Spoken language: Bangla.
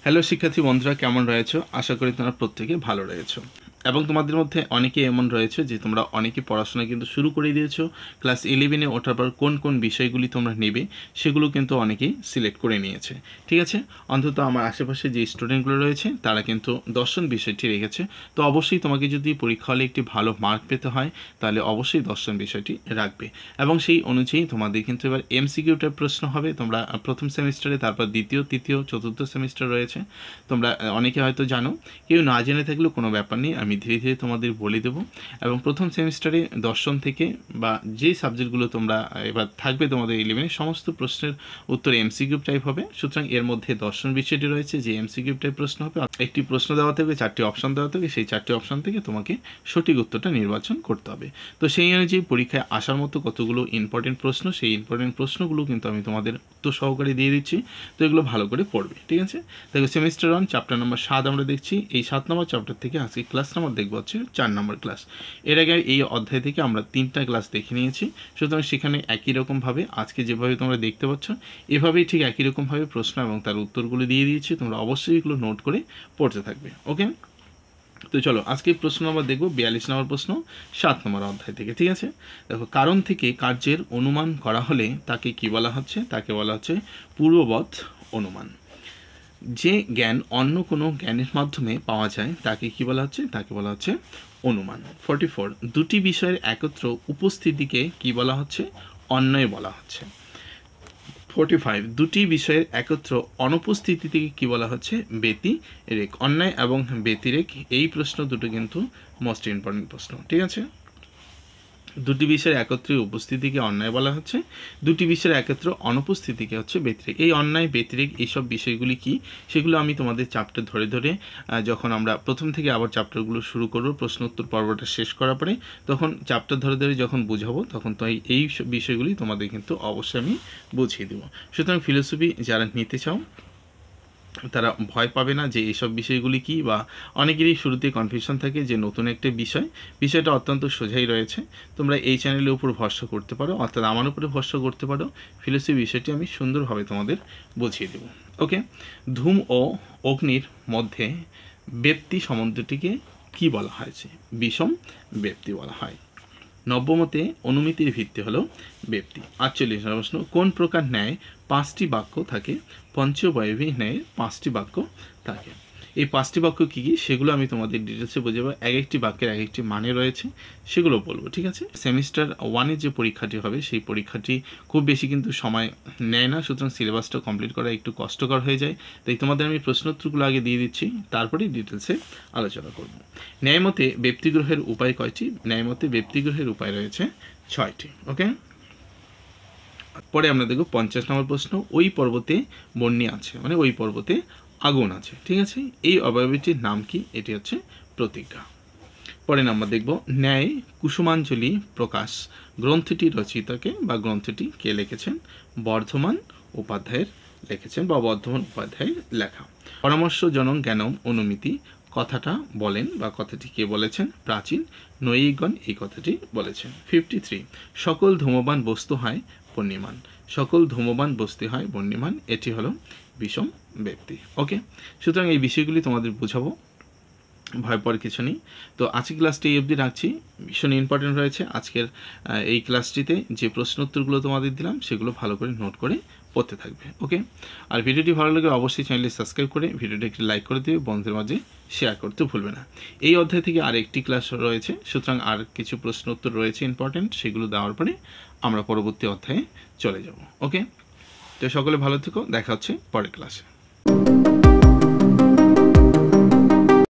হ্যালো শিক্ষার্থী বন্ধুরা, কেমন রয়েছো? আশা করি তোমরা প্রত্যেকে ভালো রয়েছো এবং তোমাদের মধ্যে অনেকে এমন রয়েছে যে তোমরা অনেকে পড়াশোনা কিন্তু শুরু করে দিয়েছো। ক্লাস 11-এ ওঠার পর কোন কোন বিষয়গুলি তোমরা নেবে সেগুলো কিন্তু অনেকেই সিলেক্ট করে নিয়েছে। ঠিক আছে, অন্তত আমার আশেপাশে যে স্টুডেন্টগুলো রয়েছে তারা কিন্তু দর্শন বিষয়টি রেখেছে। তো অবশ্যই তোমাকে যদি পরীক্ষা হলে একটি ভালো মার্ক পেতে হয় তাহলে অবশ্যই দর্শন বিষয়টি রাখবে এবং সেই অনুযায়ী তোমাদের কিন্তু এবার এমসিকিউ টাইপ প্রশ্ন হবে। তোমরা প্রথম সেমিস্টারে, তারপর দ্বিতীয়, তৃতীয়, চতুর্থ সেমিস্টার রয়েছে। তোমরা অনেকে হয়তো জানো, কেউ না জেনে থাকলেও কোনো ব্যাপার নেই, আমি ধীরে ধীরে তোমাদের বলে দেবো। এবং প্রথম সেমিস্টারে দর্শন থেকে বা যে সাবজেক্টগুলো তোমরা এবার থাকবে তোমাদের 11-এর সমস্ত প্রশ্নের উত্তর এমসিকিউ টাইপ হবে। সুতরাং এর মধ্যে দর্শন বিষয়টি রয়েছে যে এমসিকিউ টাইপ প্রশ্ন হবে। একটি প্রশ্ন দেওয়া থাকবে, 4টি অপশন দেওয়া থাকবে, সেই 4টি অপশন থেকে তোমাকে সঠিক উত্তরটা নির্বাচন করতে হবে। তো সেই অনুযায়ী পরীক্ষায় আসার মতো কতগুলো ইম্পর্টেন্ট প্রশ্ন, সেই ইম্পর্টেন্ট প্রশ্নগুলো কিন্তু আমি তোমাদের উত্তর সহকারে দিয়ে দিচ্ছি। তো এগুলো ভালো করে পড়বে। ঠিক আছে, দেখো সেমিস্টার 1 চ্যাপ্টার নম্বর 7 আমরা দেখছি। এই 7 নম্বর চ্যাপ্টার থেকে আজকে ক্লাস নাম্বার দেখবো হচ্ছে 4 নম্বর ক্লাস। এর আগে এই অধ্যায় থেকে আমরা 3টা ক্লাস দেখে নিয়েছি। সুতরাং সেখানে একই রকমভাবে আজকে যেভাবে তোমরা দেখতে পাচ্ছ এভাবেই ঠিক একই রকমভাবে প্রশ্ন এবং তার উত্তরগুলো দিয়ে দিয়েছি। তোমরা অবশ্যই এগুলো নোট করে পড়তে থাকবে। ওকে, তো চলো আজকে প্রশ্ন নম্বর দেখবো 42 নম্বর প্রশ্ন 7 নম্বর অধ্যায় থেকে। ঠিক আছে, দেখো কারণ থেকে কার্যের অনুমান করা হলে তাকে কি বলা হচ্ছে? তাকে বলা হচ্ছে পূর্ববৎ অনুমান। যে জ্ঞান অন্য কোনো জ্ঞানের মাধ্যমে পাওয়া যায় তাকে কি বলা হচ্ছে? তাকে বলা হচ্ছে অনুমান। 44 দুটি বিষয়ের একত্র উপস্থিতিকে কি বলা হচ্ছে? অন্বয় বলা হচ্ছে। 45 দুটি বিষয়ের একত্র অনুপস্থিতিকে কি বলা হচ্ছে? ব্যতিরেক। অন্যায় এবং ব্যতিরেক এই প্রশ্ন দুটো কিন্তু মোস্ট ইম্পর্টেন্ট প্রশ্ন। ঠিক আছে, দুটি বিষয়ের একত্রে উপস্থিতিকে অন্যায় বলা হচ্ছে, দুটি বিষয়ের একত্র অনুপস্থিতিকে হচ্ছে ব্যতিরেক। এই অন্যায় ব্যতিরেক এইসব বিষয়গুলি কি সেগুলো আমি তোমাদের চ্যাপ্টার ধরে ধরে যখন আমরা প্রথম থেকে আবার চ্যাপ্টারগুলো শুরু করব, প্রশ্ন উত্তর পর্বটা শেষ করার পরে তখন চ্যাপ্টার ধরে ধরে যখন বুঝাবো তখন তো এই বিষয়গুলি তোমাদের কিন্তু অবশ্যই আমি বুঝিয়ে দেবো। সুতরাং ফিলোসফি যারা নিতে চাও তারা ভয় পাবে না যে এইসব বিষয়গুলি কি, বা অনেকেরই শুরুতে কনফিউশন থাকে যে নতুন একটা বিষয়টা অত্যন্ত সোজাই রয়েছে। তোমরা এই চ্যানেলের উপর ভরসা করতে পারো, অর্থাৎ আমার উপরে ভরসা করতে পারো। ফিলোসফি বিষয়টি আমি সুন্দরভাবে তোমাদের বুঝিয়ে দেব। ওকে, ধূম ও অগ্নির মধ্যে ব্যক্তি সম্বন্ধটিকে কি বলা হয়েছে? বিষম ব্যক্তি বলা হয়। নব্যমতে অনুমিতির ভিত্তি হলো ব্যক্তি। 48 নম্বর প্রশ্ন কোন প্রকার ন্যায় 5টি বাক্য থাকে? পঞ্চবয়বী ন্যায় 5টি বাক্য থাকে। এই 5টি বাক্য কী কী সেগুলো আমি তোমাদের ডিটেলসে বোঝাবো। এক একটি বাক্যের এক একটি মানে রয়েছে, সেগুলো বলবো। ঠিক আছে, সেমিস্টার 1-এর যে পরীক্ষাটি হবে সেই পরীক্ষাটি খুব বেশি কিন্তু সময় নেয় না, সুতরাং সিলেবাসটা কমপ্লিট করা একটু কষ্টকর হয়ে যায়। তাই তোমাদের আমি প্রশ্নোত্তরগুলো আগে দিয়ে দিচ্ছি, তারপরেই ডিটেলসে আলোচনা করব। ন্যায়মতে ব্যক্তিগ্রহের উপায় কয়টি? ন্যায়মতে ব্যক্তিগ্রহের উপায় রয়েছে 6টি। ওকে, পরে আমরা দেখব 50 নম্বর প্রশ্ন ওই পর্বতে বন্যী আছে, মানে ওই পর্বতে আগুন আছে। ঠিক আছে, এই অবয়বটির নাম কি? এটি হচ্ছে প্রতিজ্ঞা। পরে নাম্বার দেখব ন্যায় কুসুমাঞ্জলি প্রকাশ গ্রন্থটি রচিতাকে বা গ্রন্থটি কে লিখেছেন? বর্ধমান উপাধ্যায়ের লিখেছেন বা বর্ধমান উপাধ্যায়ের লেখা। পরামর্শজনক জ্ঞানম অনুমিতি কথাটা বলেন বা কথাটি কে বলেছেন? প্রাচীন নৈয়িকগণ এই কথাটি বলেছেন। 53 সকল ধূমবান বস্তু হয় বন্যমান। সকল ধূমবান বস্তু হয় বন্যমান, এটি হলো বিষম ব্যক্তি। ওকে, সুতরাং এই বিষয়গুলি তোমাদের বোঝাবো, ভয় পাওয়ার কিছু নেই। তো আজকের ক্লাসটি এই অবধি রাখছি, ভীষণ ইম্পর্টেন্ট রয়েছে আজকের এই ক্লাসটিতে। যে প্রশ্ন উত্তরগুলো তোমাদের দিলাম সেগুলো ভালো করে নোট করে পড়তে থাকবে। ওকে, আর ভিডিওটি ভালো লাগলে অবশ্যই চ্যানেলটি সাবস্ক্রাইব করে ভিডিওটি একটি লাইক করে দেবে, বন্ধুদের মাঝে শেয়ার করতে ভুলবে না। এই অধ্যায় থেকে আর একটি ক্লাস রয়েছে, সুতরাং আর কিছু প্রশ্ন উত্তর রয়েছে ইম্পর্টেন্ট, সেগুলো দেওয়ার পরে আমরা পরবর্তী অধ্যায়ে চলে যাব। ওকে, তো সকলে ভালো থেকো, দেখা হচ্ছে পরের ক্লাসে।